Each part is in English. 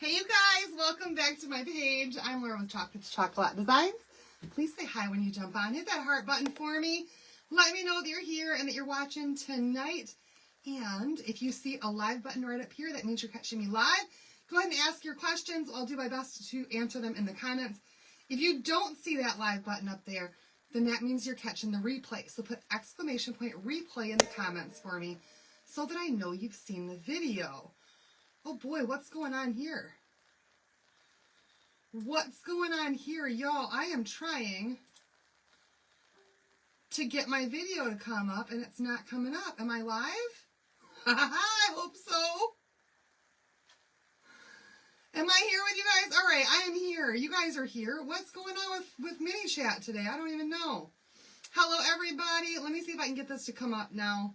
Hey you guys, welcome back to my page. I'm Laura with Chocolate's Chocolate Designs. Please say hi when you jump on. Hit that heart button for me. Let me know that you're here and that you're watching tonight. And if you see a live button right up here, that means you're catching me live. Go ahead and ask your questions. I'll do my best to answer them in the comments. If you don't see that live button up there, then that means you're catching the replay. So put exclamation point replay in the comments for me so that I know you've seen the video. Oh boy, what's going on here? What's going on here, y'all? I am trying to get my video to come up and it's not coming up. Am I live? I hope so. Am I here with you guys? All right, I am here. You guys are here. What's going on with mini chat today? I don't even know. Hello, everybody. Let me see if I can get this to come up now.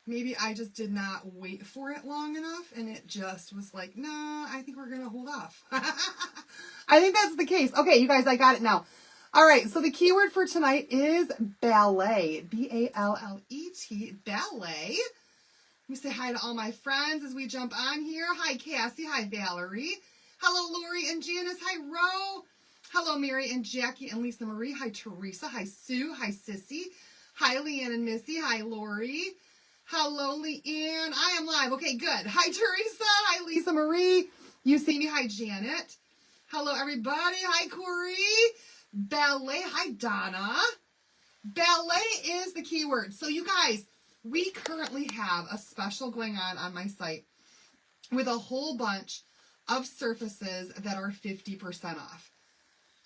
Maybe I just did not wait for it long enough and it just was like, nah, I think we're going to hold off. I think that's the case. Okay, you guys, I got it now. All right, so the keyword for tonight is ballet. B-A-L-L-E-T, ballet. Let me say hi to all my friends as we jump on here. Hi, Cassie. Hi, Valerie. Hello, Lori and Janice. Hi, Ro. Hello, Mary and Jackie and Lisa Marie. Hi, Teresa. Hi, Sue. Hi, Sissy. Hi, Leanne and Missy. Hi, Lori. Hello, Leanne. I am live. Okay, good. Hi, Teresa. Hi, Lisa Marie. You see me. Hi, Janet. Hello, everybody. Hi, Corey. Ballet. Hi, Donna. Ballet is the keyword. So, you guys, we currently have a special going on my site with a whole bunch of surfaces that are 50% off.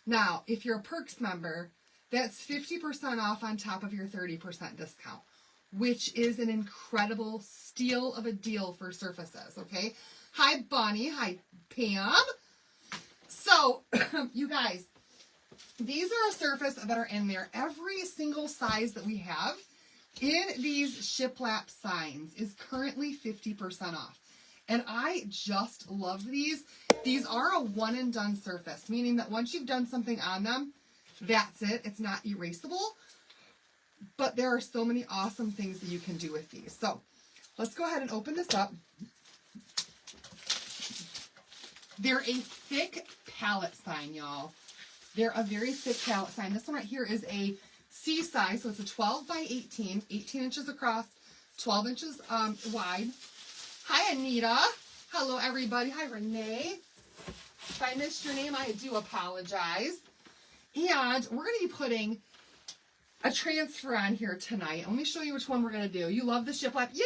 Now, if you're a Perks member, that's 50% off on top of your 30% discount, which is an incredible steal of a deal for surfaces, okay? Hi, Bonnie. Hi, Pam. So, you guys, these are a surface that are in there. Every single size that we have in these shiplap signs is currently 50% off. And I just love these. These are a one and done surface, meaning that once you've done something on them, that's it. It's not erasable. But there are so many awesome things that you can do with these. So let's go ahead and open this up. They're a thick pallet sign, y'all. They're a very thick pallet sign. This one right here is a C size, so it's a 12 by 18, 18 inches across, 12 inches wide. Hi, Anita. Hello, everybody. Hi, Renee. If I missed your name, I do apologize. And we're going to be putting a transfer on here tonight. Let me show you which one we're going to do. You love the shiplap. Yay!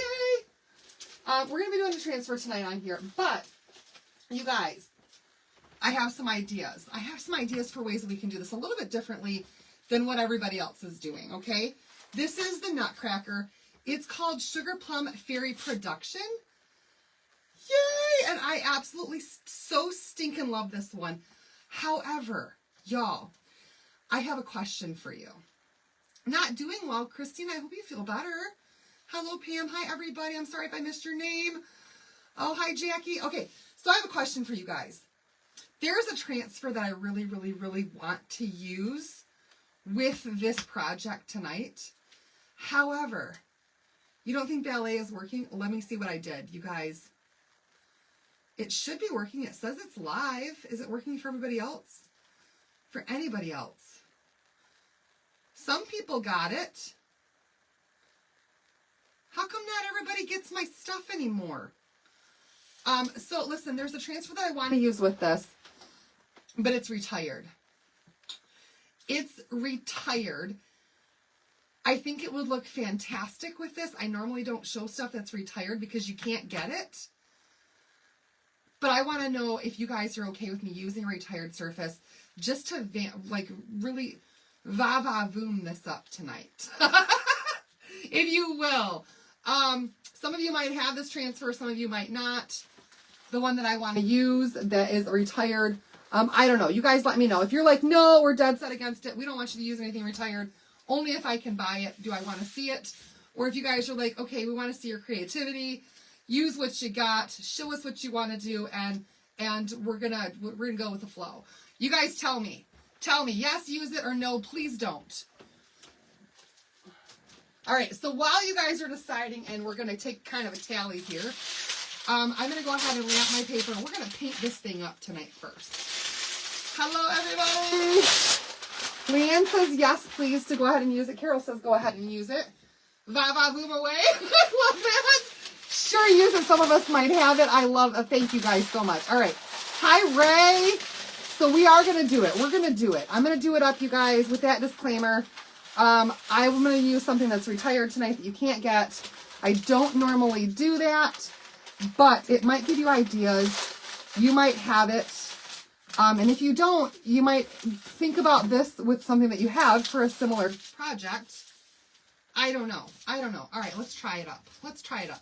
We're going to be doing a transfer tonight on here. But, you guys, I have some ideas. I have some ideas for ways that we can do this a little bit differently than what everybody else is doing, okay? This is the Nutcracker. It's called Sugar Plum Fairy Production. Yay! And I absolutely so stinking love this one. However, y'all, I have a question for you. Not doing well, Christine. I hope you feel better. Hello, Pam. Hi, everybody. I'm sorry if I missed your name. Oh, hi, Jackie. Okay, so I have a question for you guys. There's a transfer that I really, really, really want to use with this project tonight. However, you don't think ballet is working? Let me see what I did, you guys. It should be working. It says it's live. Is it working for everybody else? For anybody else? Some people got it. How come not everybody gets my stuff anymore? So listen, there's a transfer that I want to use with this, but it's retired. It's retired. I think it would look fantastic with this. I normally don't show stuff that's retired because you can't get it. But I want to know if you guys are okay with me using a retired surface just to really Va Voom this up tonight. If you will. Some of you might have this transfer, some of you might not. The one that I want to use that is retired, I don't know. You guys let me know. If you're like, no, we're dead set against it. We don't want you to use anything retired. Only if I can buy it do I want to see it. Or if you guys are like, okay, we want to see your creativity. Use what you got. Show us what you want to do, and we're gonna go with the flow. You guys tell me. Tell me, yes, use it, or no, please don't. All right, so while you guys are deciding, and we're going to take kind of a tally here, I'm going to go ahead and lay out my paper. We're going to paint this thing up tonight first. Hello, everybody. Leanne says yes, please, to go ahead and use it. Carol says go ahead and use it. Va Voom away. I love that. Sure, use it. Some of us might have it. I love it. Thank you guys so much. All right. Hi, Ray. So we are going to do it. We're going to do it. I'm going to do it up, you guys, with that disclaimer. I'm going to use something that's retired tonight that you can't get. I don't normally do that, but it might give you ideas. You might have it. And if you don't, you might think about this with something that you have for a similar project. I don't know. All right, let's try it up.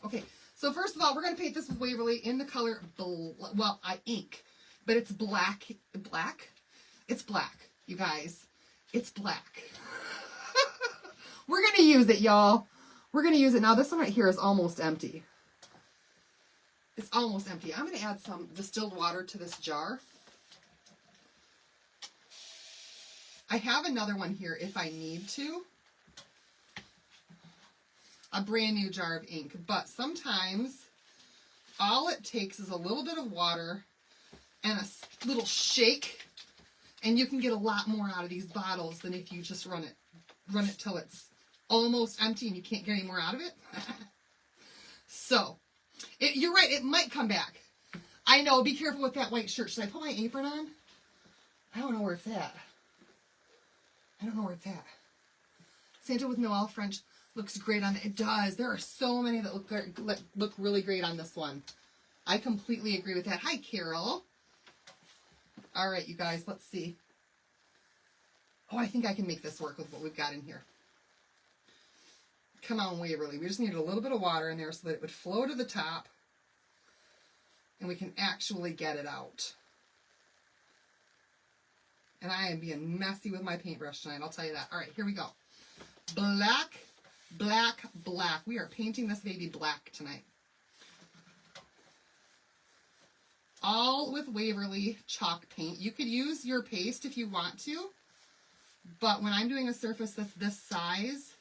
Okay, so first of all, we're going to paint this with Waverly in the color, ink, but it's black. Black? It's black, you guys. It's black. We're going to use it, y'all. We're going to use it. Now, this one right here is almost empty. It's almost empty. I'm going to add some distilled water to this jar. I have another one here if I need to. A brand new jar of ink. But sometimes all it takes is a little bit of water and a little shake, and you can get a lot more out of these bottles than if you just run it till it's almost empty and you can't get any more out of it. So, you're right, it might come back. I know, be careful with that white shirt. Should I put my apron on? I don't know where it's at. Santa with Noel French looks great on it. It does. There are so many that look really great on this one. I completely agree with that. Hi, Carol. All right, you guys, let's see. Oh, I think I can make this work with what we've got in here. Come on, Waverly. We just needed a little bit of water in there so that it would flow to the top and we can actually get it out. And I am being messy with my paintbrush tonight, I'll tell you that. All right, here we go. Black, black, black. We are painting this baby black tonight. All with Waverly chalk paint. You could use your paste if you want to, but when I'm doing a surface that's this size,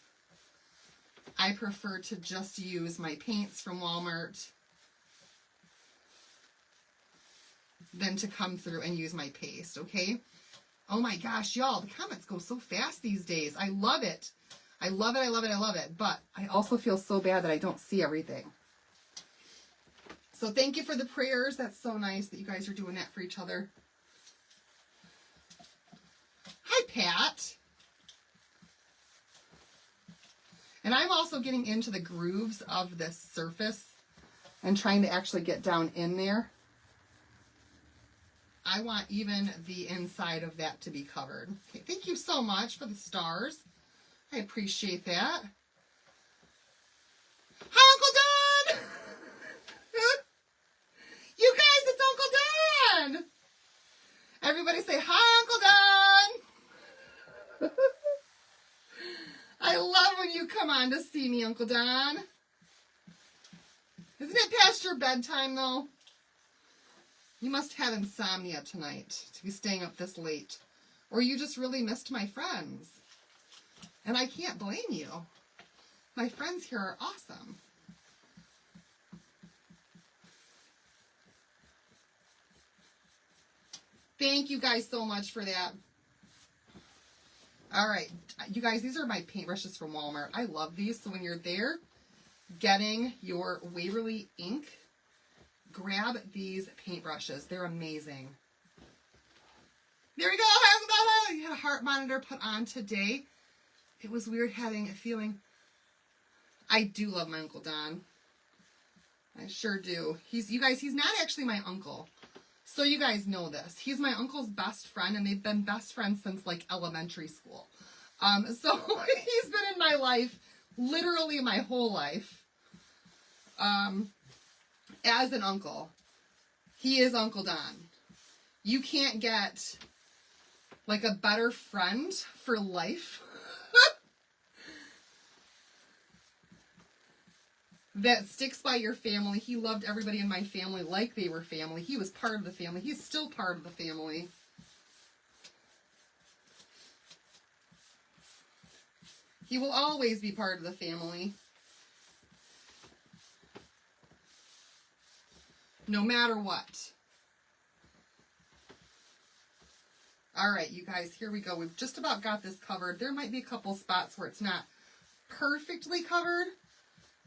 I prefer to just use my paints from Walmart than to come through and use my paste, okay? Oh my gosh, y'all, the comments go so fast these days. I love it. I love it. But I also feel so bad that I don't see everything. So thank you for the prayers. That's so nice that you guys are doing that for each other. Hi, Pat. And I'm also getting into the grooves of this surface and trying to actually get down in there. I want even the inside of that to be covered. Okay, thank you so much for the stars. I appreciate that. Hi, Uncle Don! You guys, it's Uncle Don! Everybody say, hi, Uncle Don! I love when you come on to see me, Uncle Don. Isn't it past your bedtime, though? You must have insomnia tonight to be staying up this late. Or you just really missed my friends. And I can't blame you. My friends here are awesome. Thank you guys so much for that. All right, you guys, these are my paintbrushes from Walmart. I love these. So when you're there getting your Waverly ink, grab these paintbrushes. They're amazing. There we go. You had a heart monitor put on today. It was weird having a feeling. I do love my Uncle Don. I sure do. You guys, he's not actually my uncle. So you guys know this. He's my uncle's best friend, and they've been best friends since like elementary school. So he's been in my life literally my whole life. As an uncle. He is Uncle Don. You can't get like a better friend for life that sticks by your family. He loved everybody in my family like they were family. He was part of the family. He's still part of the family. He will always be part of the family. no matter what. All right, you guys, here we go. We've just about got this covered. There might be a couple spots where it's not perfectly covered,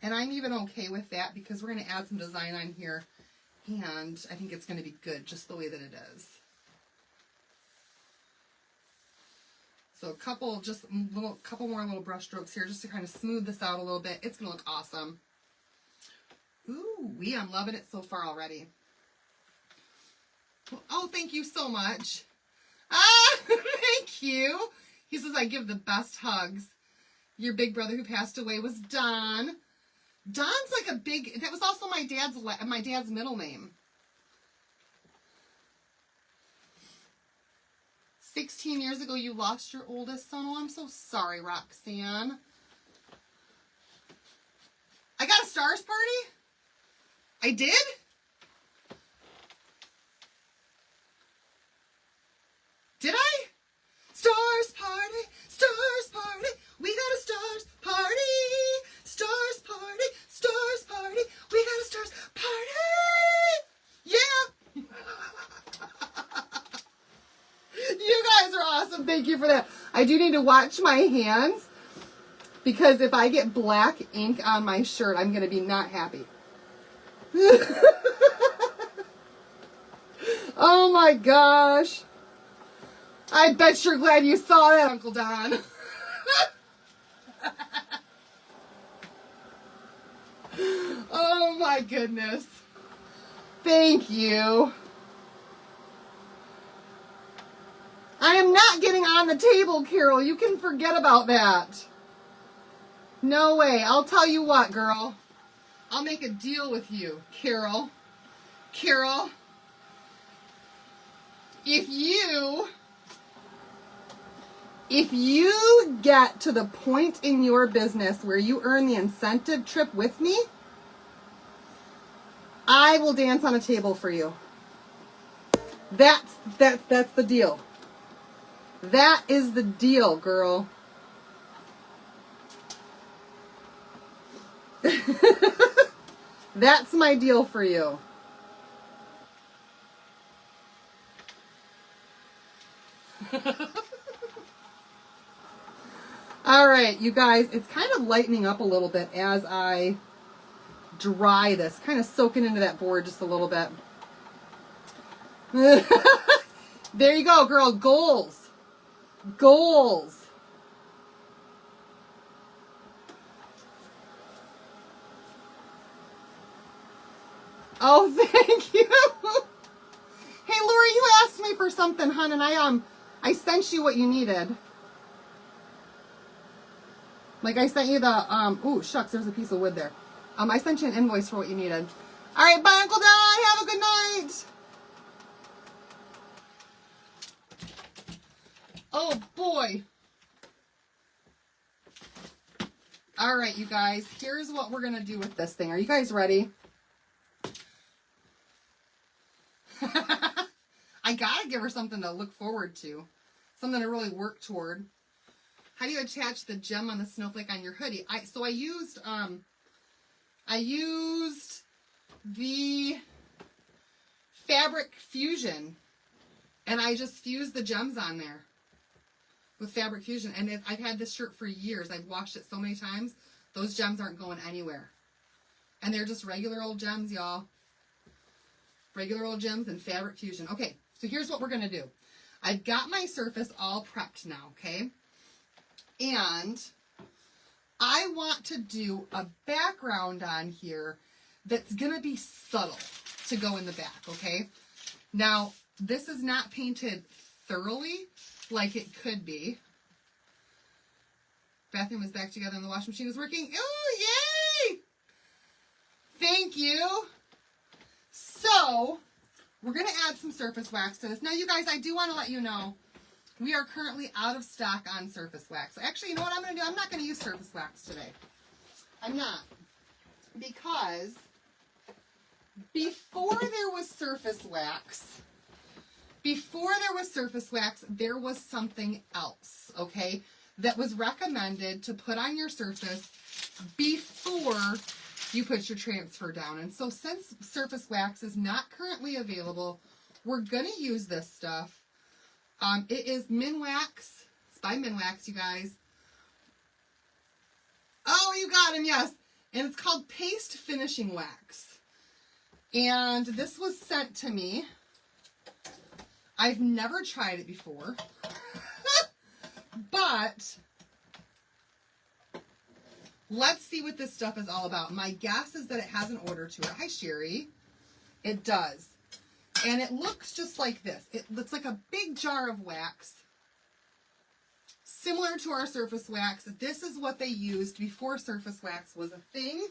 and I'm even okay with that because we're going to add some design on here, and I think it's going to be good just the way that it is. So a couple more little brush strokes here just to kind of smooth this out a little bit. It's going to look awesome. Ooh, I'm loving it so far already. Oh, thank you so much. Ah, thank you. He says, I give the best hugs. Your big brother who passed away was Don. Don's like a big, that was also my dad's middle name. 16 years ago, you lost your oldest son. Oh, I'm so sorry, Roxanne. I got a stars party? I did? Did I? Stars party, we got a stars party, we got a stars party, yeah. You guys are awesome, thank you for that. I do need to watch my hands, because if I get black ink on my shirt, I'm going to be not happy. Oh my gosh. I bet you're glad you saw that, Uncle Don. Oh my goodness. Thank you. I am not getting on the table, Carol. You can forget about that. No way. I'll tell you what, girl. I'll make a deal with you, Carol. Carol, if you get to the point in your business where you earn the incentive trip with me, I will dance on a table for you. That's the deal. That is the deal, girl. That's my deal for you. All right, you guys, it's kind of lightening up a little bit as I dry this, kind of soaking into that board just a little bit. There you go, girl. Goals. Goals. Oh, thank you. Hey, Lori, you asked me for something, hon, and I sent you what you needed. Like I sent you the, ooh, shucks, there's a piece of wood there. I sent you an invoice for what you needed. All right, bye, Uncle Don. Have a good night. Oh, boy. All right, you guys, here's what we're going to do with this thing. Are you guys ready? I got to give her something to look forward to. Something to really work toward. How do you attach the gem on the snowflake on your hoodie? I used the Fabric Fusion, and I just fused the gems on there with Fabric Fusion. And I've had this shirt for years. I've washed it so many times. Those gems aren't going anywhere. And they're just regular old gems, y'all. Regular old gems and Fabric Fusion. Okay, so here's what we're going to do. I've got my surface all prepped now, okay? And I want to do a background on here that's going to be subtle to go in the back, okay? Now, this is not painted thoroughly like it could be. Bathroom is back together and the washing machine is working. Oh, yay! Thank you. So, we're going to add some surface wax to this. Now, you guys, I do want to let you know, we are currently out of stock on surface wax. Actually, you know what I'm going to do? I'm not going to use surface wax today. I'm not. Because before there was surface wax, there was something else, okay, that was recommended to put on your surface before you put your transfer down. And so since surface wax is not currently available, we're going to use this stuff. It is Minwax. It's by Minwax, you guys. Oh, you got him, yes. And it's called Paste Finishing Wax. And this was sent to me. I've never tried it before. But let's see what this stuff is all about. My guess is that it has an order to it. Hi, Sherry. It does. And it looks just like this. It looks like a big jar of wax. Similar to our surface wax. This is what they used before surface wax was a thing.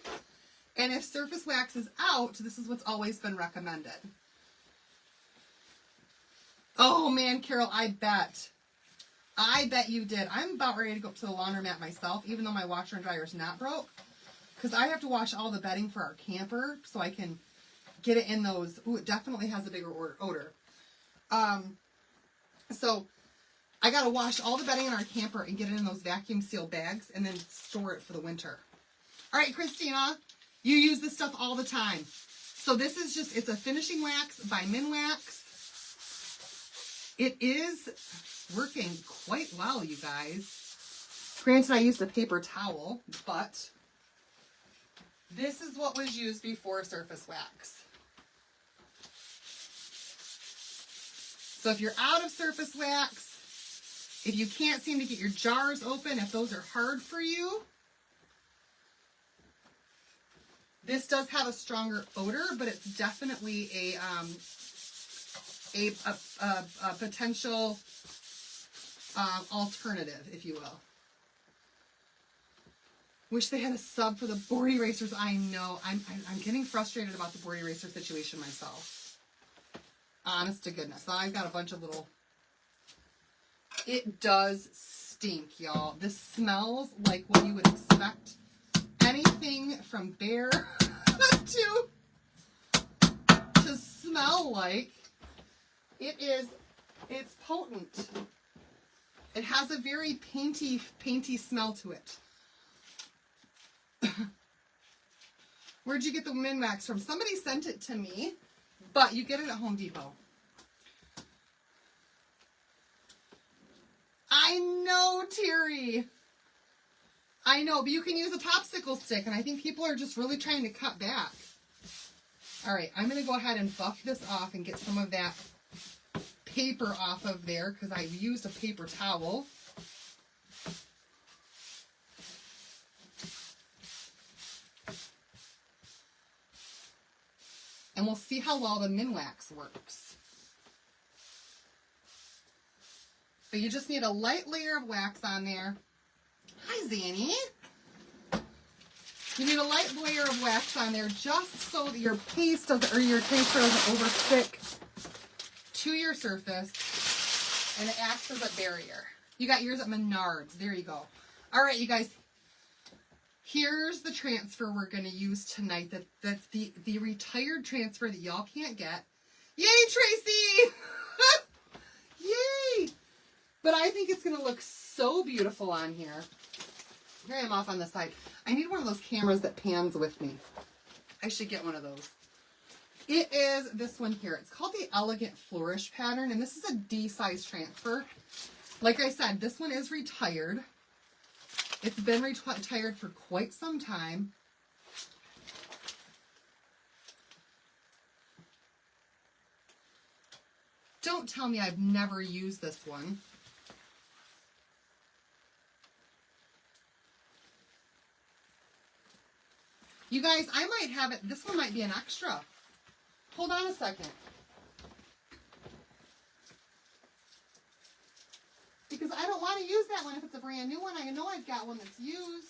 And if surface wax is out, this is what's always been recommended. Oh man, Carol, I bet you did. I'm about ready to go up to the laundromat myself, even though my washer and dryer is not broke. Because I have to wash all the bedding for our camper so I can get it in those. Ooh, it definitely has a bigger odor. So I got to wash all the bedding in our camper and get it in those vacuum seal bags and then store it for the winter. All right, Christina, you use this stuff all the time. So this is just, it's a finishing wax by Minwax. It is working quite well, you guys. Granted, I used a paper towel, but this is what was used before surface wax. So if you're out of surface wax, if you can't seem to get your jars open, if those are hard for you, this does have a stronger odor, but it's definitely a potential alternative, if you will. Wish they had a sub for the board erasers. I know. I'm getting frustrated about the board eraser situation myself. Honest to goodness. I've got a bunch of little... It does stink, y'all. This smells like what you would expect anything from bear to smell like. It's potent. It has a very painty smell to it. Where'd you get the Minwax from? Somebody sent it to me, but you get it at Home Depot. I know, Terry. I know, but you can use a popsicle stick, and I think people are just really trying to cut back. All right, I'm going to go ahead and buff this off and get some of that paper off of there because I used a paper towel. And we'll see how well the Minwax works. But you just need a light layer of wax on there. Hi, Zanny. You need a light layer of wax on there just so that your paste doesn't, or your transfer doesn't overstick to your surface, and it acts as a barrier. You got yours at Menards. There you go. All right, you guys. Here's the transfer we're going to use tonight. That's the retired transfer that y'all can't get. Yay, Tracy! Yay! But I think it's going to look so beautiful on here. Here I am off on the side. I need one of those cameras that pans with me. I should get one of those. It is this one here. It's called the Elegant Flourish pattern, and this is a D-size transfer. Like I said, this one is retired. It's been retired for quite some time. Don't tell me I've never used this one. You guys, I might have it. This one might be an extra. Hold on a second. Because I don't want to use that one if it's a brand new one. I know I've got one that's used.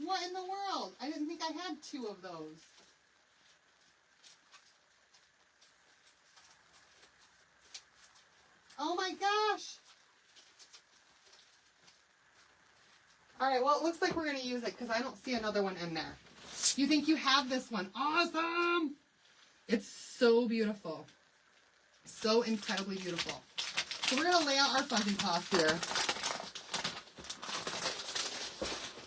What in the world? I didn't think I had two of those. Oh my gosh. All right, well, it looks like we're going to use it because I don't see another one in there. You think you have this one? Awesome. It's so beautiful. So incredibly beautiful. So we're going to lay out our fuzzy cloth here.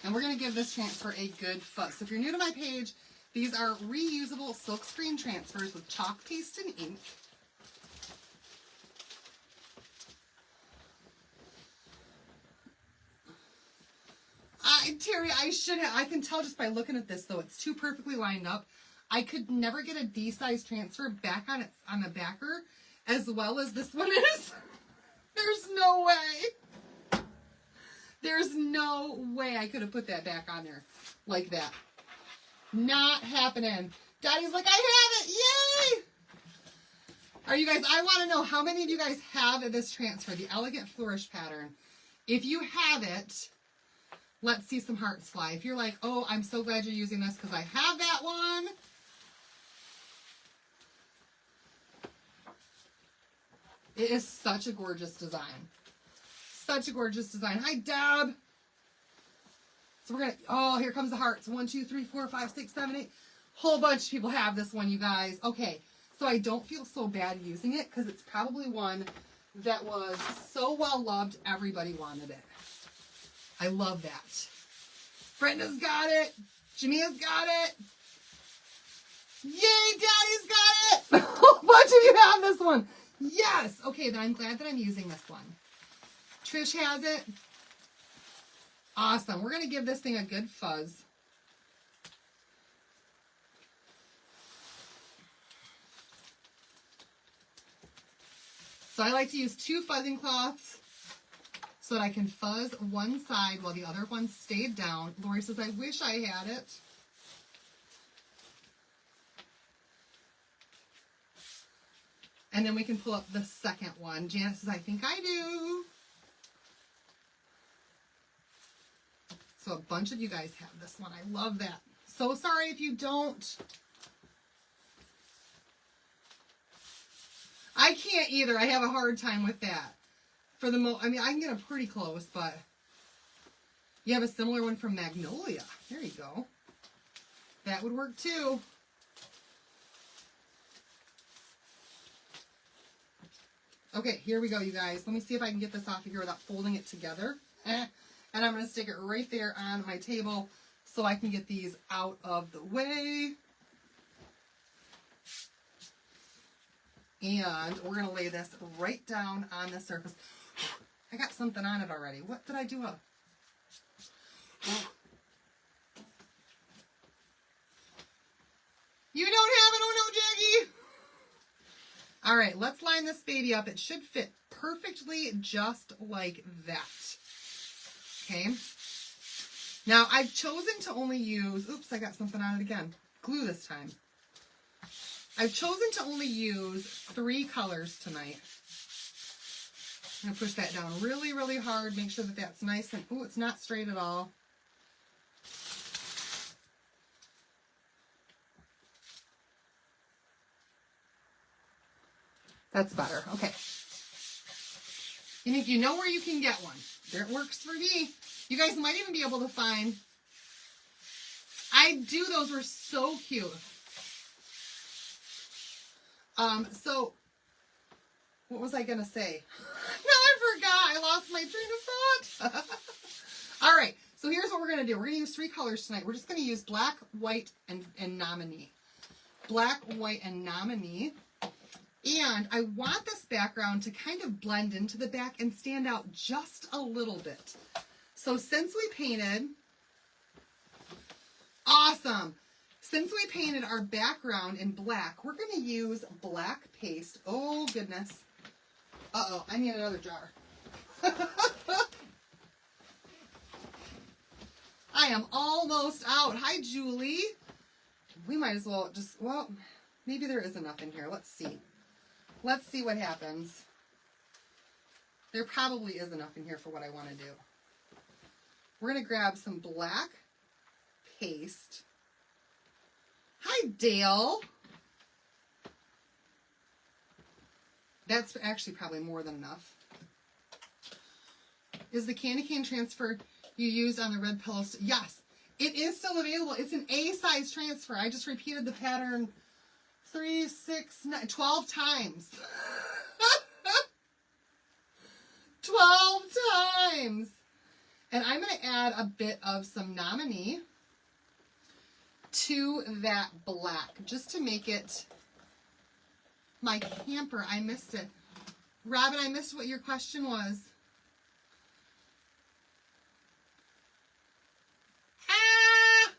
And we're going to give this transfer a good fuzz. So if you're new to my page, these are reusable silkscreen transfers with chalk paste and ink. Terry, I can tell just by looking at this though, it's too perfectly lined up. I could never get a D-size transfer back on the backer as well as this one is. There's no way. There's no way I could have put that back on there like that. Not happening. Daddy's like, I have it. Yay! Are you guys, I want to know how many of you guys have this transfer, the Elegant Flourish pattern. If you have it, let's see some hearts fly. If you're like, oh, I'm so glad you're using this because I have that one. It is such a gorgeous design. Such a gorgeous design. Hi, Deb. So we're going to, oh, here comes the hearts. 1, 2, 3, 4, 5, 6, 7, 8. Whole bunch of people have this one, you guys. Okay, so I don't feel so bad using it because it's probably one that was so well loved, everybody wanted it. I love that. Brenda's got it. Jamia's got it. Yay, Daddy's got it. A whole bunch of you have this one. Yes. Okay, then I'm glad that I'm using this one. Trish has it. Awesome. We're going to give this thing a good fuzz. So I like to use 2 fuzzing cloths so that I can fuzz one side while the other one stayed down. Lori says, I wish I had it. And then we can pull up the second one. Janet says, I think I do. So a bunch of you guys have this one. I love that. So sorry if you don't. I can't either. I have a hard time with that. For the I mean, I can get them pretty close, but you have a similar one from Magnolia. There you go. That would work too. Okay, here we go, you guys. Let me see if I can get this off of here without folding it together. And I'm going to stick it right there on my table so I can get these out of the way. And we're going to lay this right down on the surface. I got something on it already. What did I do? You don't have it? Oh no, Jackie! All right, let's line this baby up. It should fit perfectly just like that. Okay. Now, I've chosen to only use, oops, I got something on it again. Glue this time. I've chosen to only use 3 colors tonight. I'm going to push that down really, really hard. Make sure that that's nice and, ooh, it's not straight at all. That's better. Okay. And if you know where you can get one, there it works for me. You guys might even be able to find, I do, those were so cute. So, what was I going to say? Now I forgot. I lost my train of thought. All right. So here's what we're going to do. We're going to use 3 colors tonight. We're just going to use black, white, and nominee. Black, white, and nominee. And I want this background to kind of blend into the back and stand out just a little bit. So since we painted, awesome. Since we painted our background in black, we're going to use black paste. Oh, goodness. Uh-oh, I need another jar. I am almost out. Hi, Julie. We might as well just, well, maybe there is enough in here. Let's see. Let's see what happens. There probably is enough in here for what I want to do. We're going to grab some black paste. Hi, Dale. That's actually probably more than enough. Is the candy cane transfer you used on the red pillow? Yes, it is still available. It's an A-size transfer. I just repeated the pattern 3, 6, 9, 12 times. 12 times. And I'm going to add a bit of some nominee to that black, just to make it my camper. I missed it. Robin, I missed what your question was. Ah!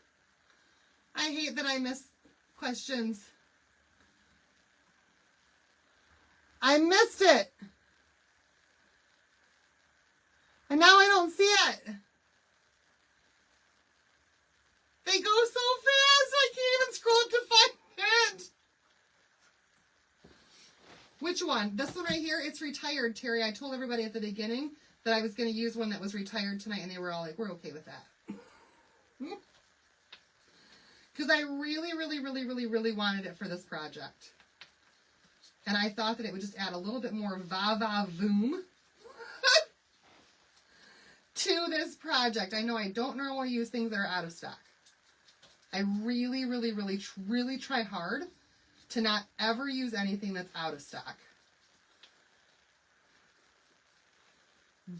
I hate that I miss questions. I missed it. And now I don't see it. They go so fast, I can't even scroll up to find it. Which one? This one right here? It's retired, Terry. I told everybody at the beginning that I was going to use one that was retired tonight, and they were all like, we're okay with that. Because I really wanted it for this project. And I thought that it would just add a little bit more Va Voom to this project. I know I don't normally use things that are out of stock. I really try hard to not ever use anything that's out of stock.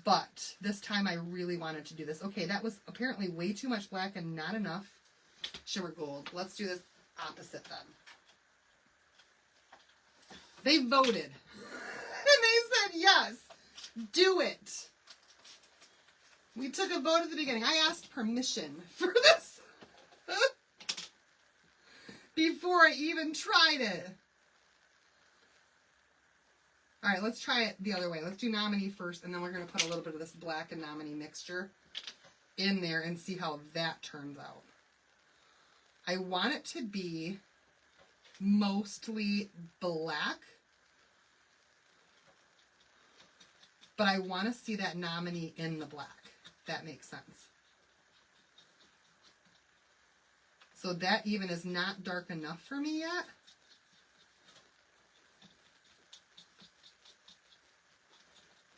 But this time I really wanted to do this. Okay, that was apparently way too much black and not enough shimmer gold. Let's do this opposite then. They voted. And they said, yes, do it. We took a vote at the beginning. I asked permission for this before I even tried it. All right, let's try it the other way. Let's do nominee first, and then we're going to put a little bit of this black and nominee mixture in there and see how that turns out. I want it to be mostly black, but I want to see that nominee in the black. If that makes sense. So that even is not dark enough for me yet.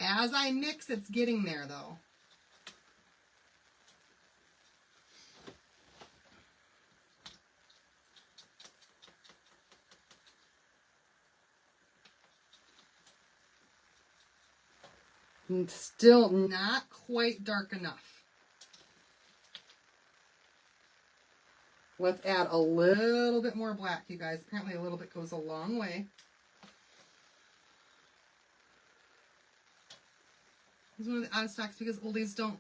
As I mix, it's getting there though. And still not quite dark enough. Let's add a little bit more black, you guys. Apparently a little bit goes a long way. This is one of the out of stocks because oldies don't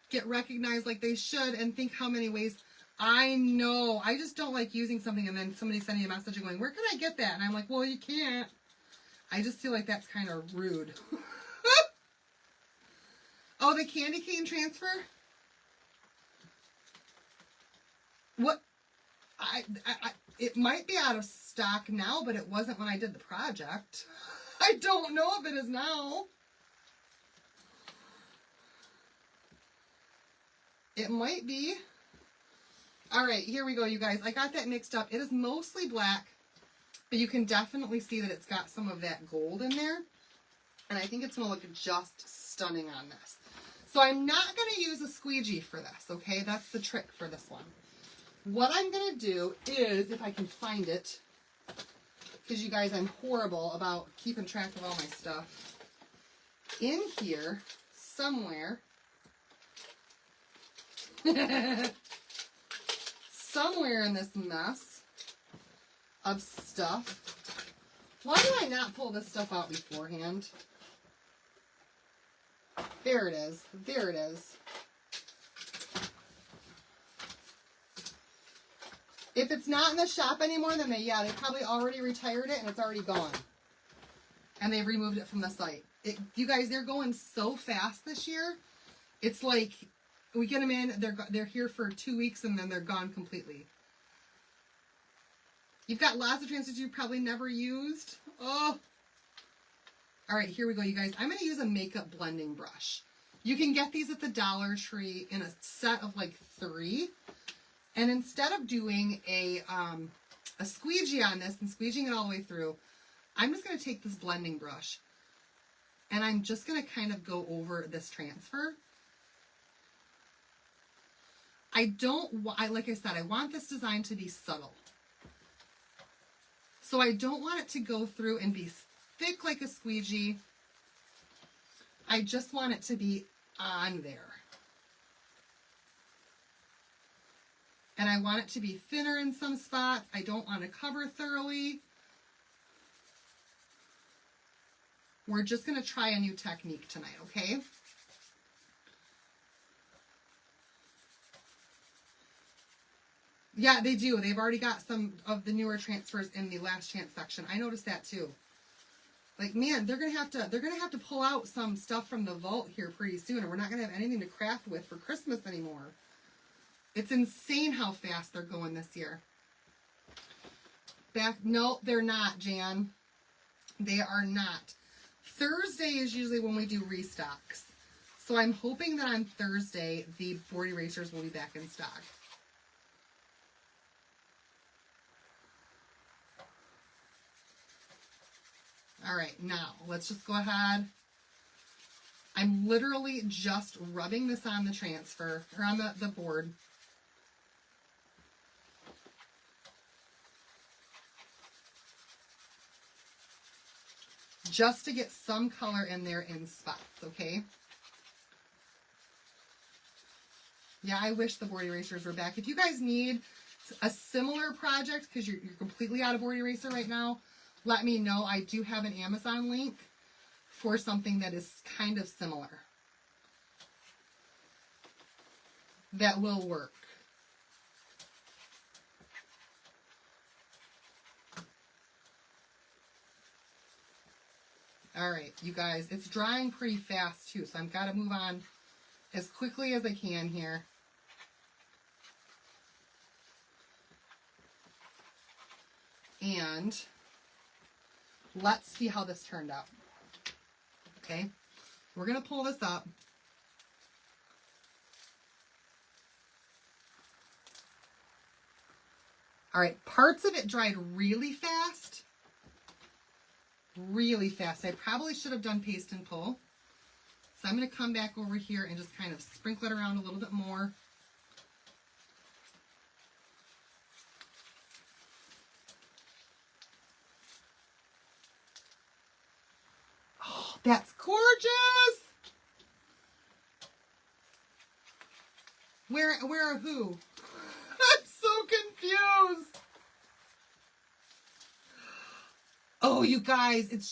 get recognized like they should, and think how many ways. I know. I just don't like using something and then somebody sending a message and going, where can I get that? And I'm like, well, you can't. I just feel like that's kind of rude. Oh, the candy cane transfer? What? It might be out of stock now, but it wasn't when I did the project. I don't know if it is now. It might be. All right, here we go, you guys. I got that mixed up. It is mostly black, but you can definitely see that it's got some of that gold in there. And I think it's going to look just stunning on this. So I'm not going to use a squeegee for this, okay? That's the trick for this one. What I'm going to do is, if I can find it, because you guys, I'm horrible about keeping track of all my stuff. In here, somewhere, somewhere in this mess of stuff. Why do I not pull this stuff out beforehand? There it is. There it is. If it's not in the shop anymore, then they probably already retired it and it's already gone. And they removed it from the site. You guys, they're going so fast this year. It's like we get them in, they're here for 2 weeks and then they're gone completely. You've got lots of transfers you've probably never used. Oh. All right, here we go, you guys. I'm going to use a makeup blending brush. You can get these at the Dollar Tree in a set of like 3. And instead of doing a squeegee on this and squeegeeing it all the way through, I'm just going to take this blending brush and I'm just going to kind of go over this transfer. Like I said, I want this design to be subtle. So I don't want it to go through and be like a squeegee. I just want it to be on there. And I want it to be thinner in some spots. I don't want to cover thoroughly. We're just going to try a new technique tonight, okay? Yeah, they do. They've already got some of the newer transfers in the last chance section. I noticed that too. Like, man, they're gonna have to pull out some stuff from the vault here pretty soon, and we're not gonna have anything to craft with for Christmas anymore. It's insane how fast they're going this year. No, they're not, Jan. They are not. Thursday is usually when we do restocks. So I'm hoping that on Thursday, the board erasers will be back in stock. All right, now let's just go ahead. I'm literally just rubbing this on the transfer, or on the board. Just to get some color in there in spots, okay? Yeah, I wish the board erasers were back. If you guys need a similar project, because you're completely out of board eraser right now, let me know. I do have an Amazon link for something that is kind of similar. That will work. All right, you guys, it's drying pretty fast too, so I've got to move on as quickly as I can here. And let's see how this turned out. Okay, we're going to pull this up. All right, parts of it dried really fast. Really fast. I probably should have done paste and pull. So I'm going to come back over here and just kind of sprinkle it around a little bit more. Oh, that's gorgeous! Where are who? I'm so confused. Oh, you guys, it's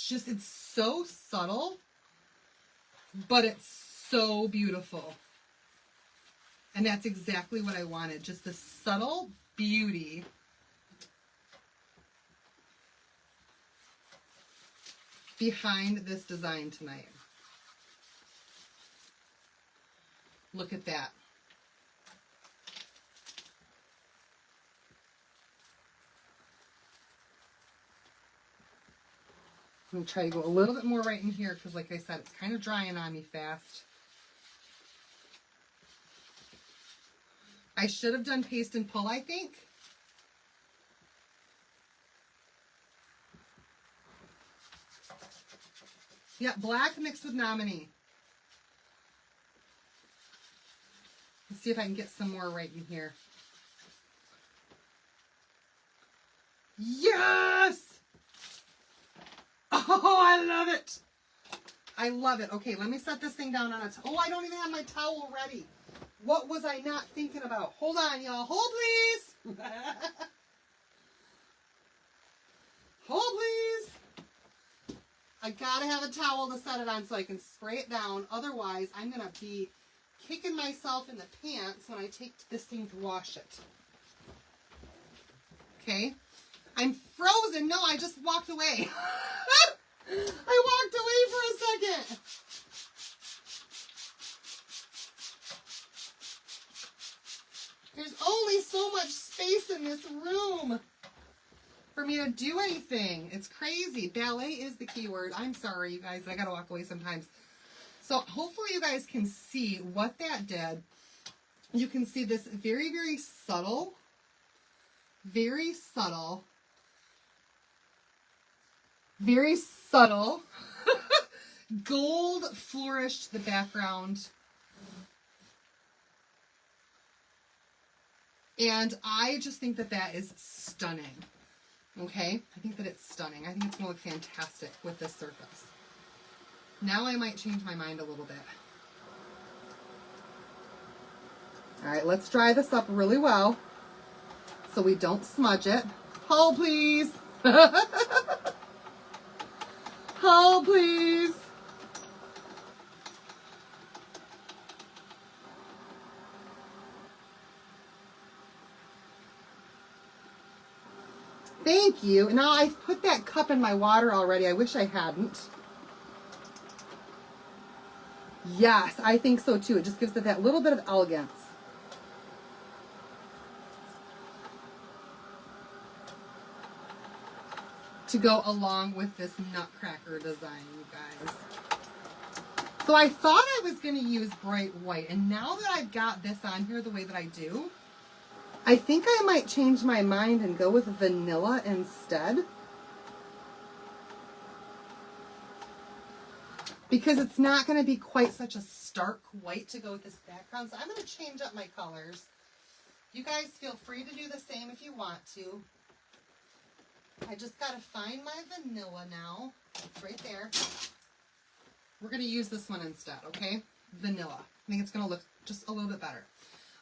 so subtle, but it's so beautiful. And that's exactly what I wanted, just the subtle beauty. Behind this design tonight. Look at that. I'm going to try to go a little bit more right in here because, like I said, it's kind of drying on me fast. I should have done paste and pull, I think. Yeah, black mixed with nominee. Let's see if I can get some more right in here. Yes! Oh, I love it. I love it. Okay, let me set this thing down on a... Oh, I don't even have my towel ready. What was I not thinking about? Hold on, y'all. Hold, please. Hold, please. I gotta have a towel to set it on so I can spray it down. Otherwise, I'm gonna be kicking myself in the pants when I take this thing to wash it. Okay. I'm frozen. No, I just walked away. I walked away for a second. There's only so much space in this room for me to do anything. It's crazy. Ballet is the key word. I'm sorry, you guys. I gotta walk away sometimes. So hopefully you guys can see what that did. You can see this very, very subtle gold flourished the background. And I just think that that is stunning. Okay? I think that it's stunning. I think it's going to look fantastic with this surface. Now I might change my mind a little bit. All right, let's dry this up really well. so we don't smudge it. Hold, please. Hold, please. Thank you. Now I've put that cup in my water already. I wish I hadn't. Yes, I think so too. It just gives it that little bit of elegance. To go along with this nutcracker design, you guys. So I thought I was going to use bright white, and now that I've got this on here the way that I do, I think I might change my mind and go with vanilla instead. Because it's not going to be quite such a stark white to go with this background. So I'm going to change up my colors. You guys feel free to do the same if you want to. I just got to find my vanilla now. It's right there. We're going to use this one instead, okay? Vanilla. I think it's going to look just a little bit better.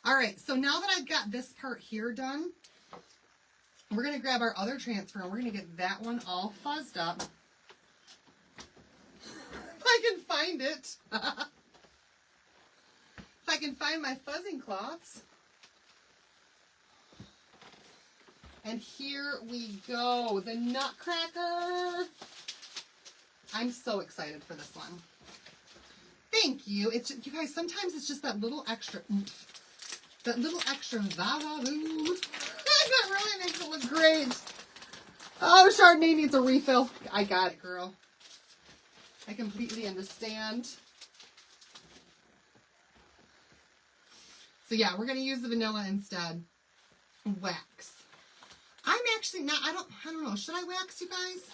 All right, so now that I've got this part here done, we're going to grab our other transfer and we're going to get that one all fuzzed up. If I can find it. If I can find my fuzzing cloths. And here we go, the Nutcracker. I'm so excited for this one. Thank you. It's, you guys, sometimes it's just that little extra oomph. That little extra Va Voom. That really makes it look great. Oh, Chardonnay needs a refill. I got it, girl. I completely understand. So yeah, we're going to use the vanilla instead. Wax. I'm actually not, I don't know. Should I wax, you guys?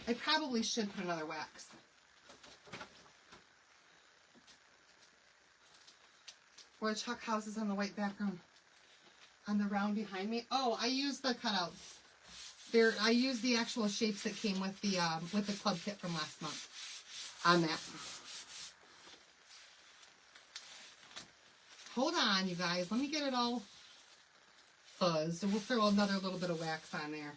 I probably should put another wax. Or Chuck houses on the white background. On the round behind me. Oh, I used the cutouts. There, I used the actual shapes that came with the club kit from last month. On that. Hold on, you guys. Let me get it all fuzzed. And we'll throw another little bit of wax on there.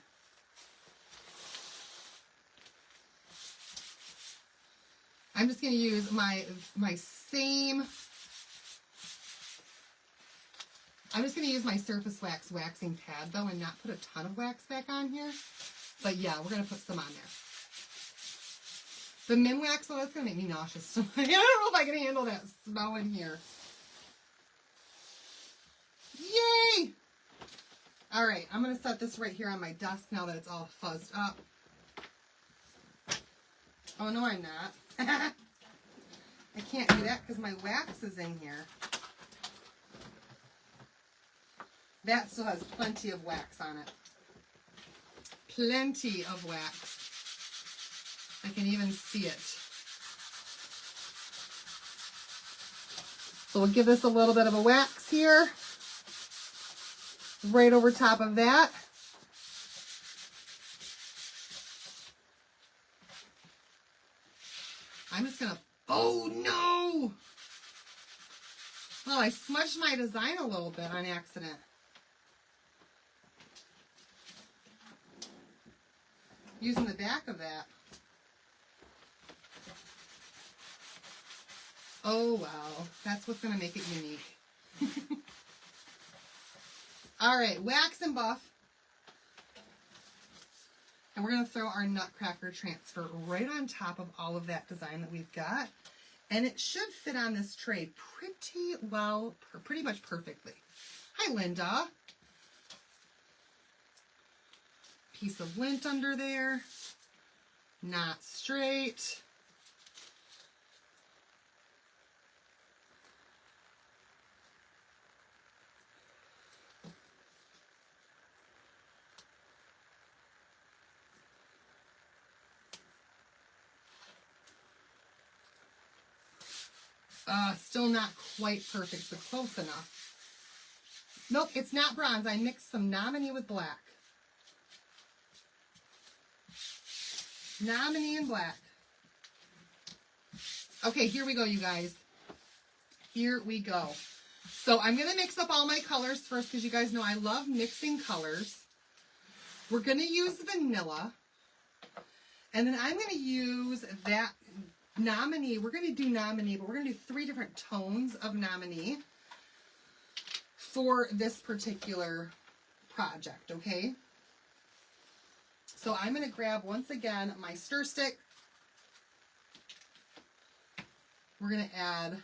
I'm just going to use my same... I'm just going to use my Surface Wax waxing pad, though, and not put a ton of wax back on here. But, yeah, we're going to put some on there. The Min Wax, oh, that's going to make me nauseous. I don't know if I can handle that smell in here. Yay! All right, I'm going to set this right here on my desk now that it's all fuzzed up. Oh, no, I'm not. I can't do that because my wax is in here. That still has plenty of wax on it. Plenty of wax. I can even see it. So we'll give this a little bit of a wax here. Right over top of that. I'm just gonna, oh no! Well, I smudged my design a little bit on accident. Using the back of that. Oh, wow. That's what's going to make it unique. All right, wax and buff. And we're going to throw our Nutcracker transfer right on top of all of that design that we've got. And it should fit on this tray pretty well, pretty much perfectly. Hi, Linda. Piece of lint under there. Not straight. Still not quite perfect, but close enough. Nope, it's not bronze. I mixed some Nominee with black. Nominee and black. Okay, here we go, you guys. Here we go. So I'm going to mix up all my colors first because you guys know I love mixing colors. We're going to use vanilla. And then I'm going to use that nominee. We're going to do nominee, but we're going to do 3 different tones of nominee for this particular project, okay? So I'm going to grab, once again, my stir stick. We're going to add,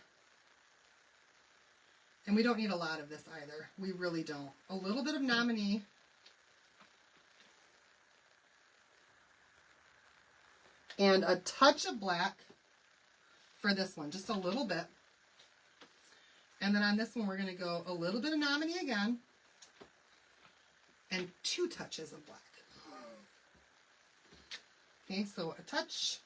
and we don't need a lot of this either. We really don't. A little bit of nominee. And a touch of black for this one, just a little bit. And then on this one, we're going to go a little bit of nominee again. And 2 touches of black. Okay, so a touch.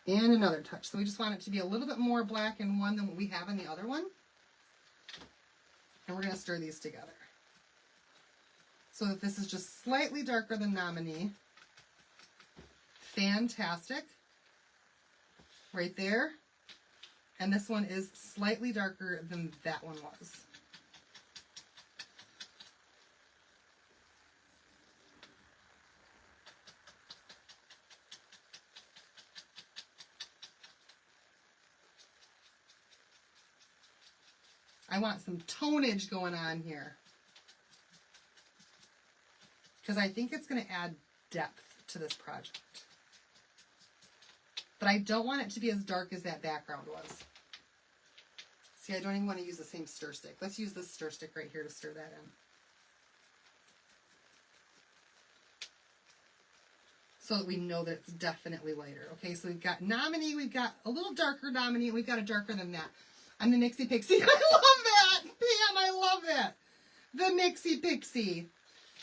And another touch. So we just want it to be a little bit more black in one than what we have in the other one. And we're going to stir these together. So that this is just slightly darker than nominee. Fantastic. Right there. And this one is slightly darker than that one was. I want some tonage going on here, because I think it's going to add depth to this project. But I don't want it to be as dark as that background was. See, I don't even want to use the same stir stick. Let's use this stir stick right here to stir that in. So that we know that it's definitely lighter. Okay, so we've got nominee, we've got a little darker nominee, and we've got a darker than that. I'm the Nixie Pixie. I love that! Pam, I love that! The Nixie Pixie.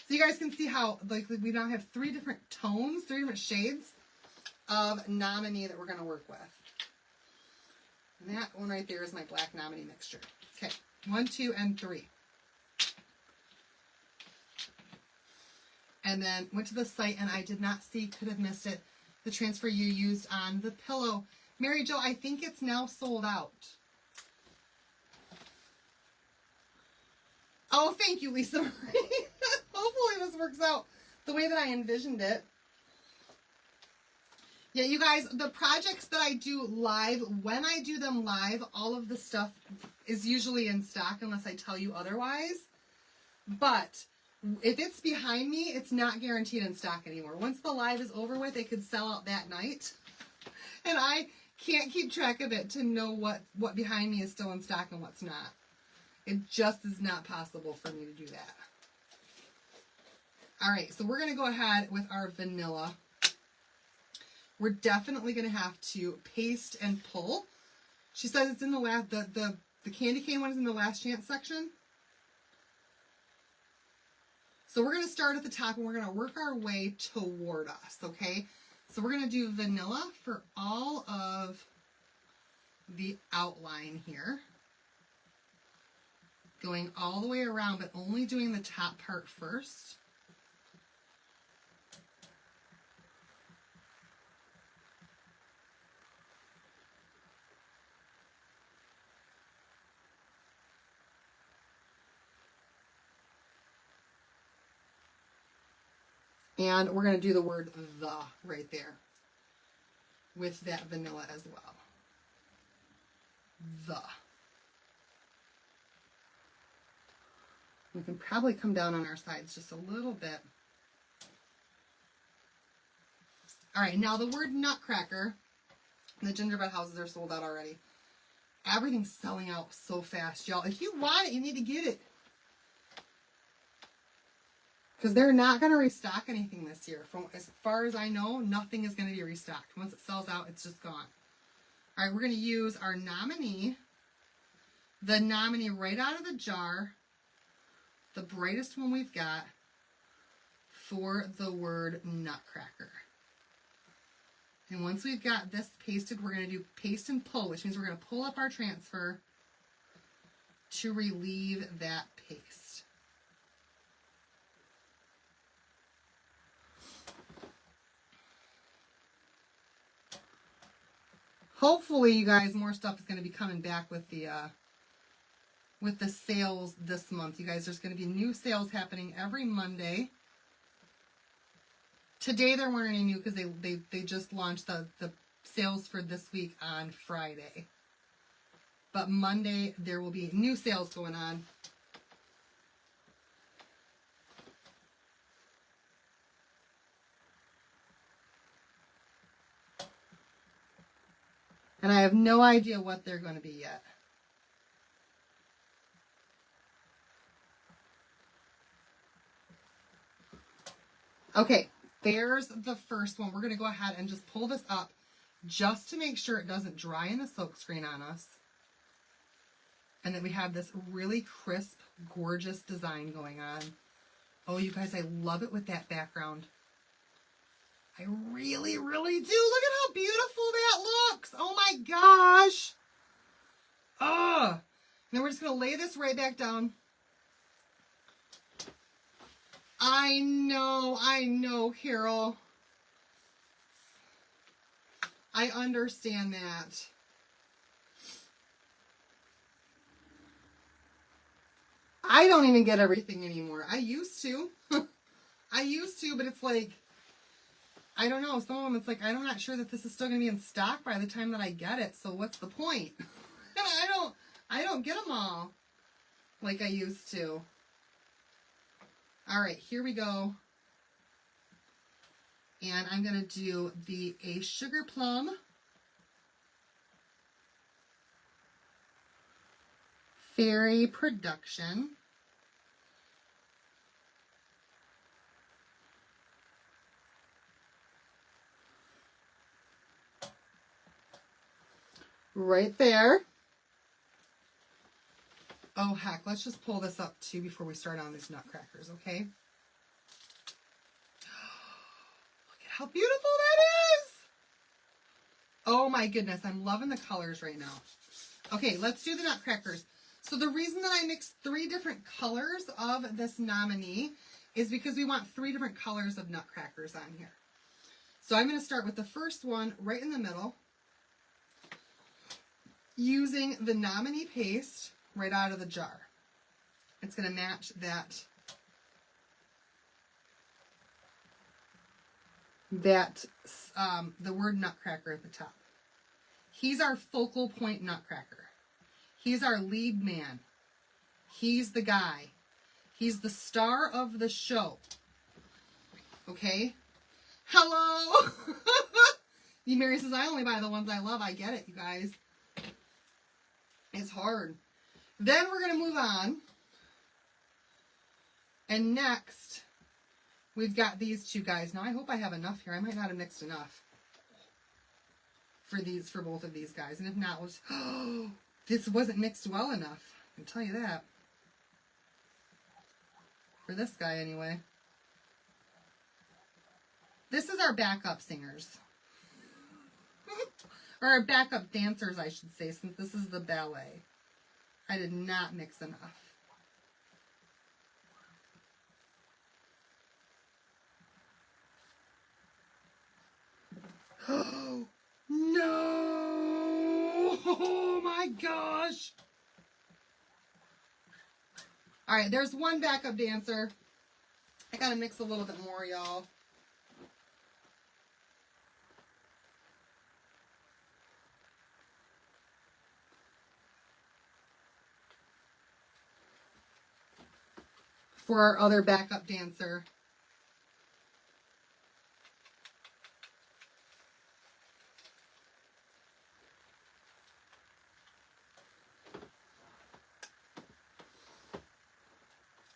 So you guys can see how, like, we now have 3 different tones, 3 different shades of nominee that we're going to work with. And that one right there is my black nominee mixture. Okay, 1, 2, and 3. And then went to the site and I did not see, could have missed it, the transfer you used on the pillow. Mary Jo, I think it's now sold out. Oh, thank you, Lisa Marie. Hopefully this works out the way that I envisioned it. Yeah, you guys, the projects that I do live, when I do them live, all of the stuff is usually in stock unless I tell you otherwise. But if it's behind me, it's not guaranteed in stock anymore. Once the live is over with, it could sell out that night. And I can't keep track of it to know what behind me is still in stock and what's not. It just is not possible for me to do that. All right, so we're going to go ahead with our vanilla. We're definitely going to have to paste and pull. She says it's in the last, the candy cane one is in the last chance section. So we're going to start at the top and we're going to work our way toward us, okay? So we're going to do vanilla for all of the outline here. Going all the way around, but only doing the top part first. And we're going to do the word the right there with that vanilla as well. The. We can probably come down on our sides just a little bit. All right, now the word Nutcracker. The gingerbread houses are sold out already. Everything's selling out so fast, y'all. If you want it, you need to get it. Because they're not going to restock anything this year. From as far as I know, nothing is going to be restocked. Once it sells out, it's just gone. All right, we're going to use our nominee. The nominee right out of the jar. The brightest one we've got for the word Nutcracker. And once we've got this pasted, we're going to do paste and pull, which means we're going to pull up our transfer to relieve that paste. Hopefully, you guys, more stuff is going to be coming back with the sales this month. You guys, there's going to be new sales happening every Monday. Today there weren't any new because they just launched the sales for this week on Friday. But Monday there will be new sales going on. And I have no idea what they're going to be yet. Okay, there's the first one. We're going to go ahead and just pull this up just to make sure it doesn't dry in the silk screen on us. And that we have this really crisp, gorgeous design going on. Oh, you guys, I love it with that background. I really, really do. Look at how beautiful that looks. Oh my gosh. Oh. Then we're just going to lay this right back down. I know, Carol. I understand that. I don't even get everything anymore. I used to. I used to, but it's like, I don't know. Some of them, it's like, I'm not sure that this is still going to be in stock by the time that I get it. So what's the point? I don't get them all like I used to. All right, here we go. And I'm going to do a sugar plum. Fairy production. Right there. Oh, heck, let's just pull this up too before we start on these nutcrackers, okay? Look at how beautiful that is! Oh my goodness, I'm loving the colors right now. Okay, let's do the nutcrackers. So the reason that I mixed 3 different colors of this nominee is because we want 3 different colors of nutcrackers on here. So I'm going to start with the first one right in the middle, using the nominee paste right out of the jar. It's going to match that the word nutcracker at the top. He's our focal point nutcracker. He's our lead man. He's the guy. He's the star of the show. Okay? Hello! Mary says, I only buy the ones I love. I get it, you guys. It's hard. Then we're going to move on. And next, we've got these 2 guys. Now, I hope I have enough here. I might not have mixed enough for both of these guys. And if not, we'll just, this wasn't mixed well enough. I can tell you that. For this guy, anyway. This is our backup singers. Or our backup dancers, I should say, since this is the ballet. I did not mix enough. Oh, no! Oh, my gosh! All right, there's one backup dancer. I gotta mix a little bit more, y'all. For our other backup dancer.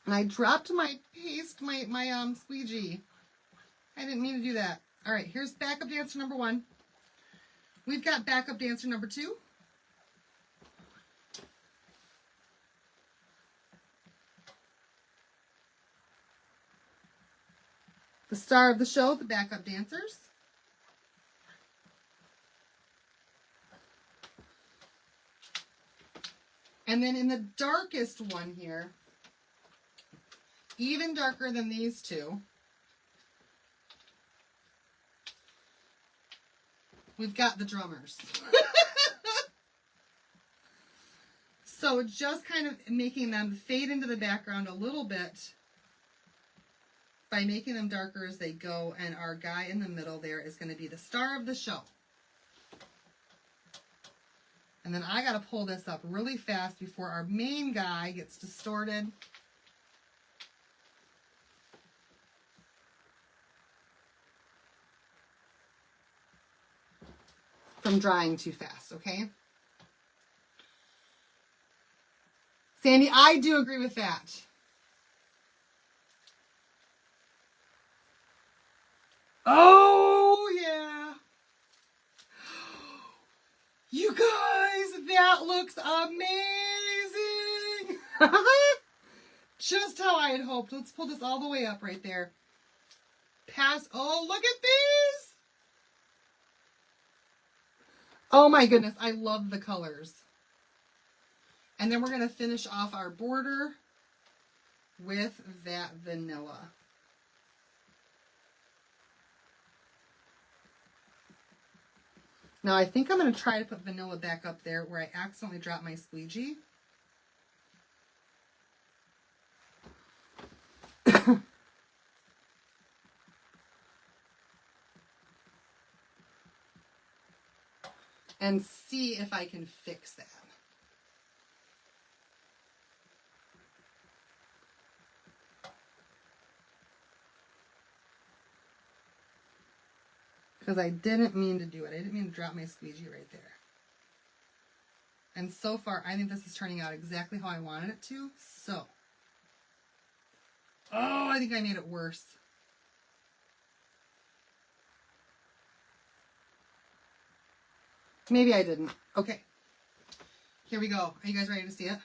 And I dropped my paste, my squeegee. I didn't mean to do that. All right, here's backup dancer number 1. We've got backup dancer number 2. The star of the show, the backup dancers. And then in the darkest one here, even darker than these 2, We've got the drummers. So just kind of making them fade into the background a little bit by making them darker as they go. And our guy in the middle there is going to be the star of the show. And then I got to pull this up really fast before our main guy gets distorted. From drying too fast, okay? Sandy, I do agree with that. Oh, yeah. You guys, that looks amazing. Just how I had hoped. Let's pull this all the way up right there. Oh, look at these. Oh my goodness, I love the colors. And then we're going to finish off our border with that vanilla. Now I think I'm going to try to put vanilla back up there where I accidentally dropped my squeegee. And see if I can fix that. Because I didn't mean to do it. I didn't mean to drop my squeegee right there. And so far, I think this is turning out exactly how I wanted it to. So. Oh, I think I made it worse. Maybe I didn't. Okay. Here we go. Are you guys ready to see it?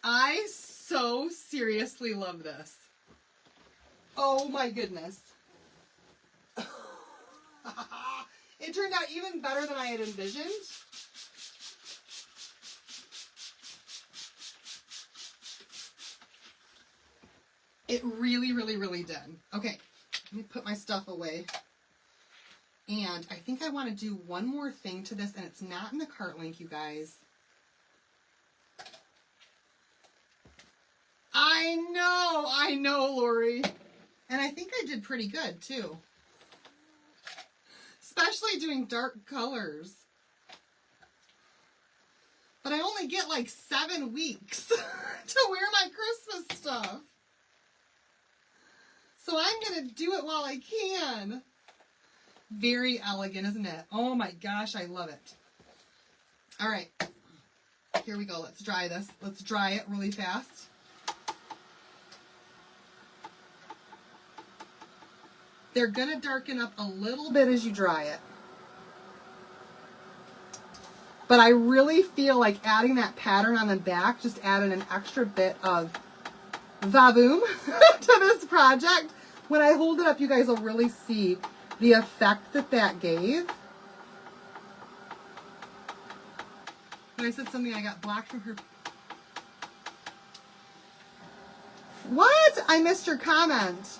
I so seriously love this. Oh my goodness. It turned out even better than I had envisioned. It really, really, really did. Okay, let me put my stuff away. And I think I want to do one more thing to this, and it's not in the cart link, you guys. I know, Lori. And I think I did pretty good, too. Especially doing dark colors. But I only get like 7 weeks to wear my Christmas stuff. So I'm going to do it while I can. Very elegant, isn't it? Oh my gosh, I love it. All right. Here we go. Let's dry this. Let's dry it really fast. They're going to darken up a little bit as you dry it. But I really feel like adding that pattern on the back just added an extra bit of Va Voom to this project. When I hold it up, you guys will really see the effect that that gave. When I said something, I got blocked from her. What? I missed your comment.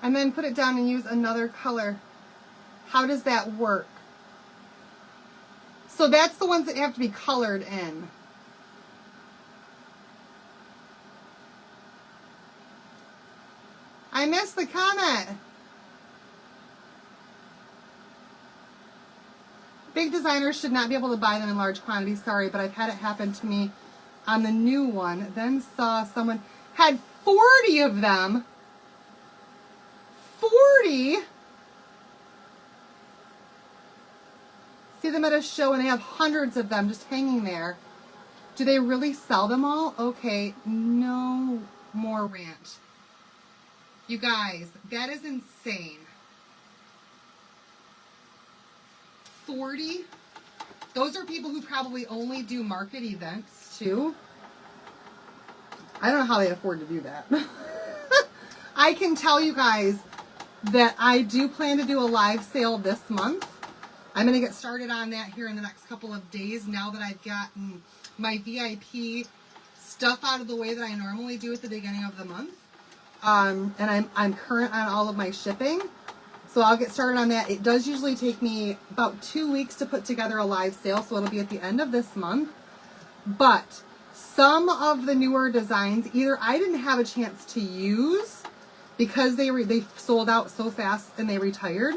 And then put it down and use another color. How does that work? So that's the ones that have to be colored in. I missed the comment. Big designers should not be able to buy them in large quantities. Sorry, but I've had it happen to me on the new one. Then saw someone had 40 of them. 40? See them at a show and they have hundreds of them just hanging there. Do they really sell them all? Okay, no more rant. You guys, that is insane. $40. Those are people who probably only do market events too. I don't know how they afford to do that. I can tell you guys that I do plan to do a live sale this month. I'm going to get started on that here in the next couple of days now that I've gotten my VIP stuff out of the way that I normally do at the beginning of the month. And I'm current on all of my shipping. So I'll get started on that. It does usually take me about 2 weeks to put together a live sale, so it'll be at the end of this month. But some of the newer designs, either I didn't have a chance to use because they sold out so fast and they retired.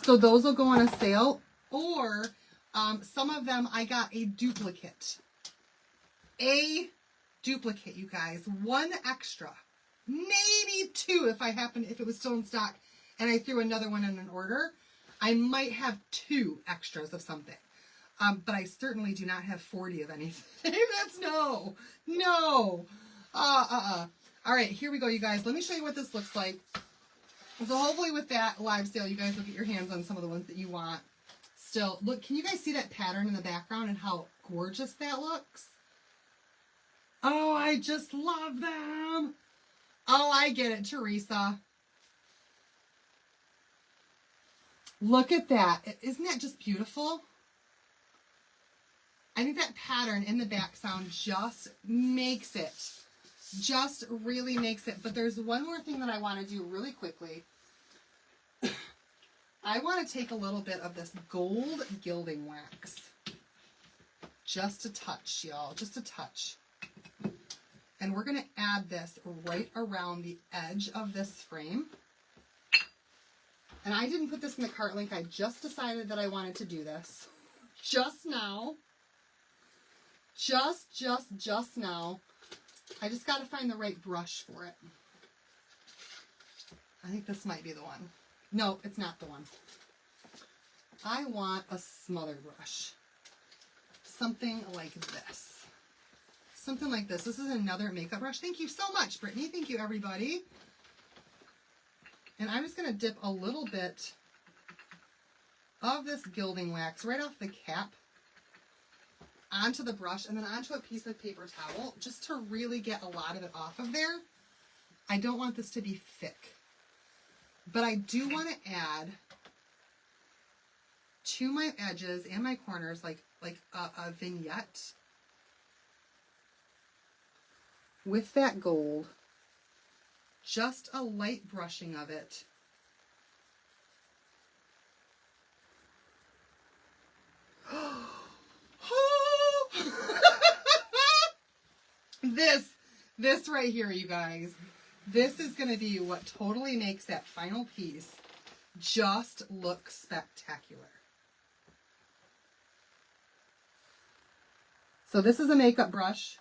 So those will go on a sale, or some of them I got a duplicate. A duplicate, you guys. One extra. Maybe two if it was still in stock and I threw another one in an order. I might have 2 extras of something. But I certainly do not have 40 of anything. That's no. All right, here we go, you guys. Let me show you what this looks like. So hopefully with that live sale, you guys will get your hands on some of the ones that you want. Still, look, can you guys see that pattern in the background and how gorgeous that looks? Oh, I just love them. Oh, I get it, Teresa. Look at that. Isn't that just beautiful? I think that pattern in the background just makes it. Just really makes it. But there's one more thing that I want to do really quickly. I want to take a little bit of this gold gilding wax. Just a touch, y'all. Just a touch. And we're going to add this right around the edge of this frame. And I didn't put this in the cart link. I just decided that I wanted to do this. Just now. Just now. I just got to find the right brush for it. I think this might be the one. No, it's not the one. I want a smother brush. Something like this. Something like this. This is another makeup brush. Thank you so much, Brittany. Thank you, everybody. And I'm just going to dip a little bit of this gilding wax right off the cap onto the brush and then onto a piece of paper towel just to really get a lot of it off of there. I don't want this to be thick, but I do want to add to my edges and my corners like a vignette with that gold. Just a light brushing of it. This right here, you guys. This is going to be what totally makes that final piece just look spectacular. So this is a makeup brush.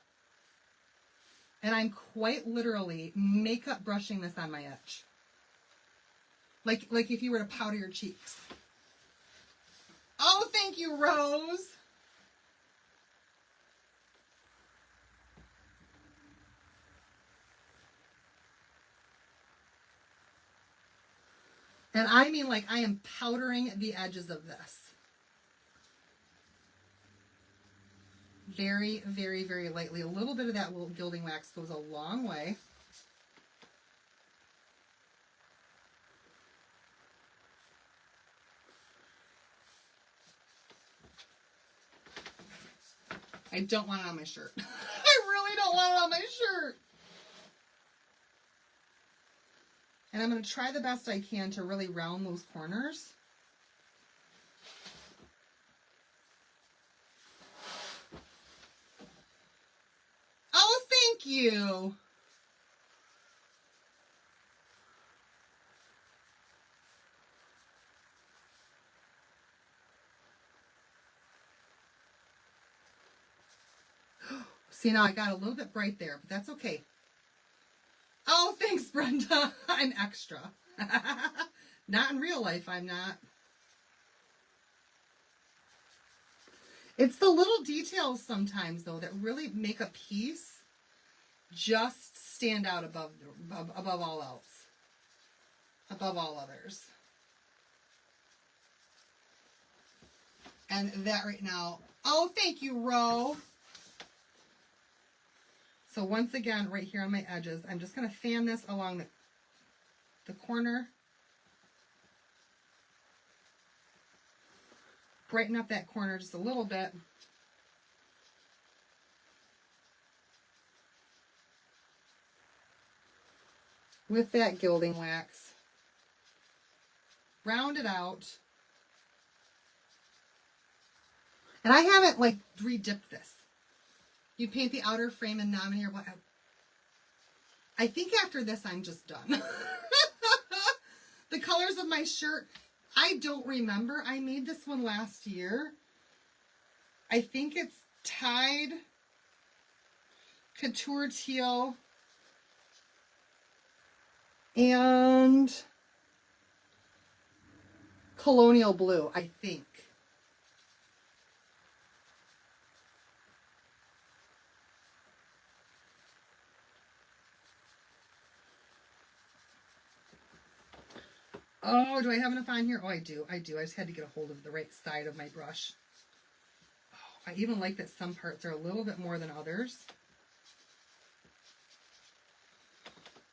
And I'm quite literally makeup brushing this on my edge. Like if you were to powder your cheeks. Oh, thank you, Rose. And I mean like I am powdering the edges of this. Very, very, very lightly. A little bit of that little gilding wax goes a long way. I don't want it on my shirt. I really don't want it on my shirt. And I'm going to try the best I can to really round those corners. Oh, thank you. See, now I got a little bit bright there, but that's okay. Oh, thanks, Brenda. I'm extra. Not in real life, I'm not. It's the little details sometimes, though, that really make a piece just stand out above all else. Above all others. And that right now, oh, thank you, Ro. So once again, right here on my edges, I'm just going to fan this along the corner. Brighten up that corner just a little bit. With that gilding wax. Round it out. And I haven't like re-dipped this. You paint the outer frame and nominate your black. I think after this I'm just done. The colors of my shirt, I don't remember. I made this one last year. I think it's Tide, Couture Teal, and Colonial Blue, I think. Oh, do I have enough on here? Oh, I do. I just had to get a hold of the right side of my brush. Oh, I even like that some parts are a little bit more than others.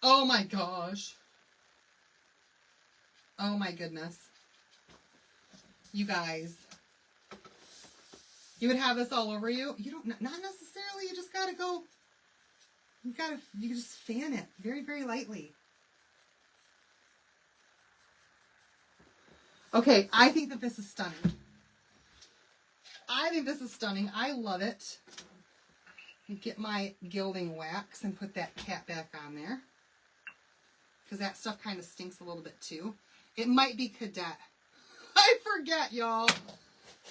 Oh my gosh. Oh my goodness. You guys. You would have this all over you? You don't, not necessarily. You just gotta go, you just fan it very, very lightly. Okay, I think that this is stunning. I think this is stunning. I love it. Get my gilding wax and put that cap back on there. Because that stuff kind of stinks a little bit too. It might be Cadet. I forget, y'all.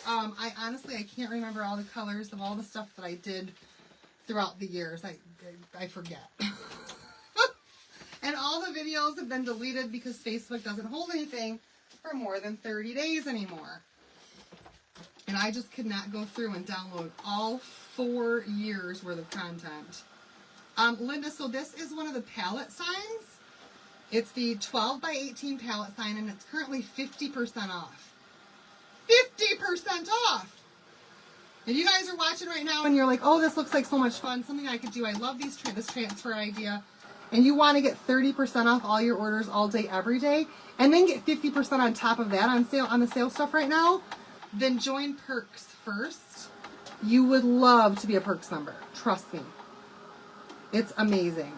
I honestly can't remember all the colors of all the stuff that I did throughout the years. I forget. And all the videos have been deleted because Facebook doesn't hold anything for more than 30 days anymore. And I just could not go through and download all 4 years worth of content. Linda, so this is one of the palette signs. It's the 12 by 18 palette sign, and it's currently 50% off. 50% off! If you guys are watching right now and you're like, oh, this looks like so much fun, something I could do. I love this transfer idea. And you want to get 30% off all your orders all day, every day, and then get 50% on top of that on sale on the sale stuff right now, then join Perks first. You would love to be a Perks member. Trust me. It's amazing.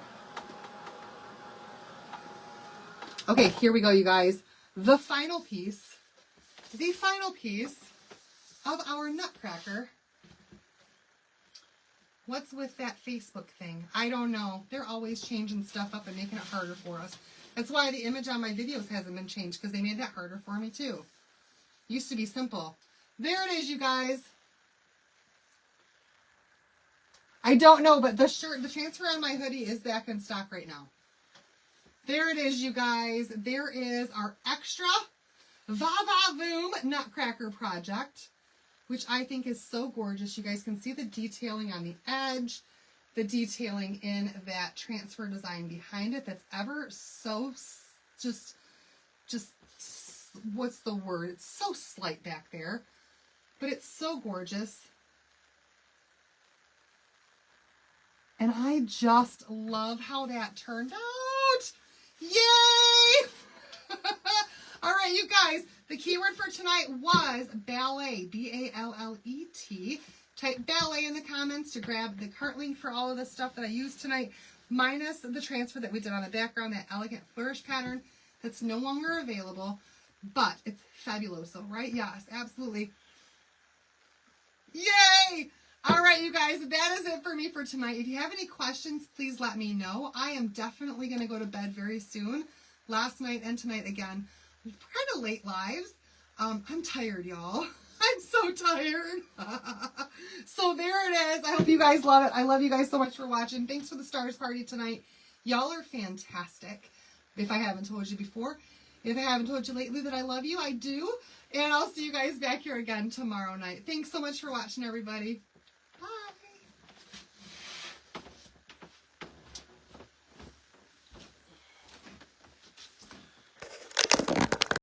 Okay, here we go, you guys. The final piece of our Nutcracker. What's with that Facebook thing? I don't know. They're always changing stuff up and making it harder for us. That's why the image on my videos hasn't been changed, because they made that harder for me too. Used to be simple. There it is, you guys. I don't know, but the shirt, the transfer on my hoodie is back in stock right now. There it is, you guys. There is our extra Va Voom Nutcracker project, which I think is so gorgeous. You guys can see the detailing on the edge, the detailing in that transfer design behind it. That's ever so just what's the word? It's so slight back there, but it's so gorgeous. And I just love how that turned out. Yay! All right, you guys, the keyword for tonight was ballet, B-A-L-L-E-T. Type ballet in the comments to grab the cart link for all of the stuff that I used tonight, minus the transfer that we did on the background, that elegant flourish pattern that's no longer available, but it's fabuloso, right? Yes, absolutely. Yay! All right, you guys, that is it for me for tonight. If you have any questions, please let me know. I am definitely going to go to bed very soon. Last night and tonight again. Kind of late lives. I'm tired, y'all. I'm so tired. So there it is. I hope you guys love it. I love you guys so much for watching. Thanks for the stars party tonight. Y'all are fantastic. If I haven't told you before. If I haven't told you lately that I love you, I do. And I'll see you guys back here again tomorrow night. Thanks so much for watching, everybody.